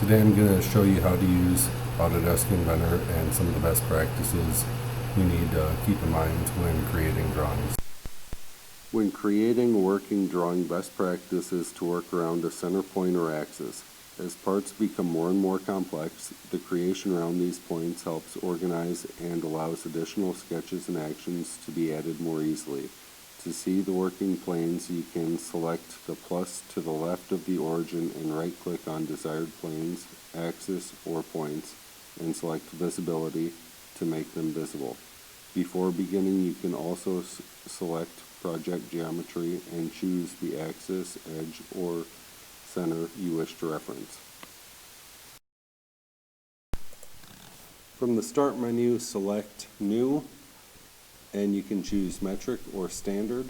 Today I'm going to show you how to use Autodesk Inventor and some of the best practices you need to keep in mind when creating drawings. When creating a working drawing, best practice is to work around a center point or axis. As parts become more and more complex, the creation around these points helps organize and allows additional sketches and actions to be added more easily. To see the working planes, you can select the plus to the left of the origin and right-click on desired planes, axis, or points, and select Visibility to make them visible. Before beginning, you can also select Project Geometry and choose the axis, edge, or center you wish to reference. From the Start menu, select New, and you can choose Metric or Standard.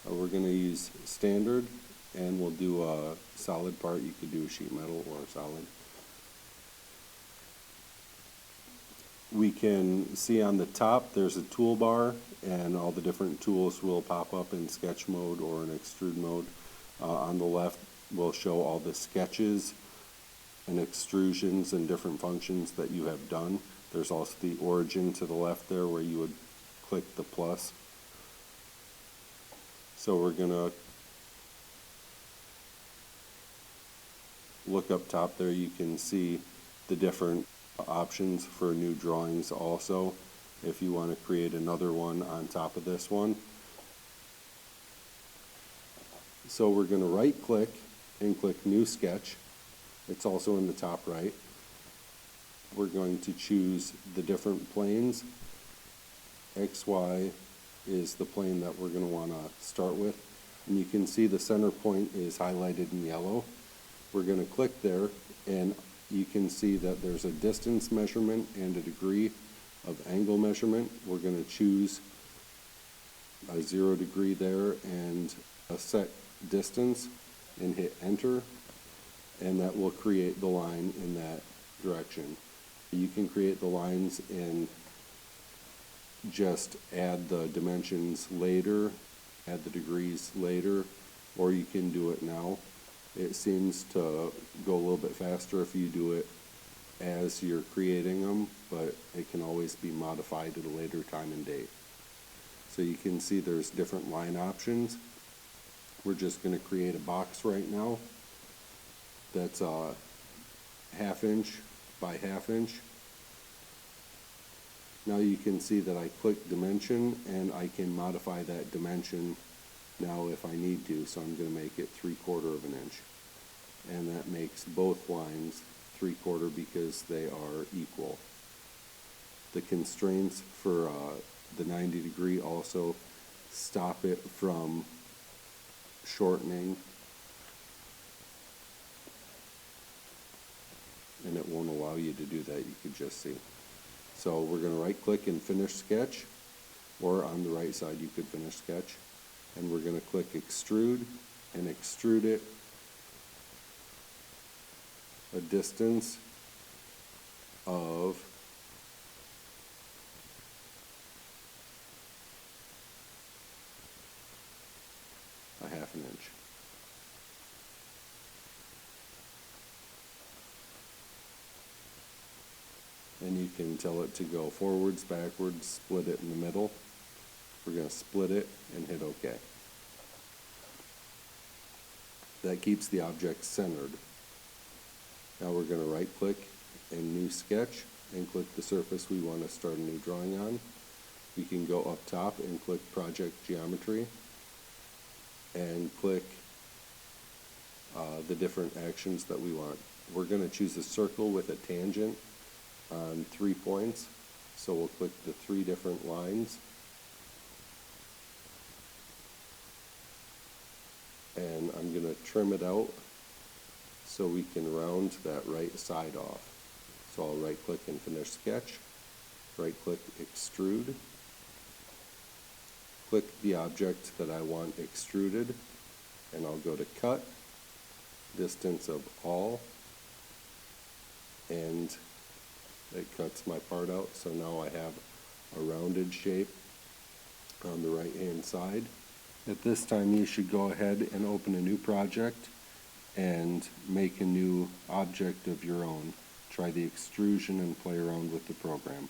We're going to use Standard, and we'll do a solid part. You could do sheet metal or solid. We can see on the top there's a toolbar, and all the different tools will pop up in sketch mode or in extrude mode. On the left will show all the sketches and extrusions and different functions that you have done. There's also the origin to the left there where you would click the plus. So we're going to look up top there. You can see the different options for new drawings also if you want to create another one on top of this one. So we're going to right click and click New Sketch. It's also in the top right. We're going to choose the different planes. XY is the plane that we're going to want to start with. And you can see the center point is highlighted in yellow. We're going to click there, and you can see that there's a distance measurement and a degree of angle measurement. We're going to choose a 0 degree there and a set distance and hit enter, and that will create the line in that direction. You can create the lines and just add the dimensions later, add the degrees later, or you can do it now. It seems to go a little bit faster if you do it as you're creating them, but it can always be modified at a later time and date. So you can see there's different line options. We're just going to create a box right now that's a 1/2 inch by 1/2 inch. Now you can see that I click dimension, and I can modify that dimension now if I need to. So I'm going to make it 3/4 of an inch, and that makes both lines 3/4 because they are equal. The constraints for the 90 degree also stop it from shortening, and it won't allow you to do that. You could just see. So we're going to right click and finish sketch, or on the right side you could finish sketch, and we're going to click extrude and extrude it a distance of 1/2 inch. And you can tell it to go forwards, backwards, split it in the middle. We're going to split it and hit OK. That keeps the object centered. Now we're going to right click and New Sketch and click the surface we want to start a new drawing on. We can go up top and click Project Geometry and click the different actions that we want. We're going to choose a circle with a tangent on 3 points, so we'll click the 3 different lines, and I'm going to trim it out so we can round that right side off. So I'll right click and finish sketch, right click extrude, click the object that I want extruded, and I'll go to cut, distance of all, and it cuts my part out, so now I have a rounded shape on the right hand side. At this time you should go ahead and open a new project and make a new object of your own. Try the extrusion and play around with the program.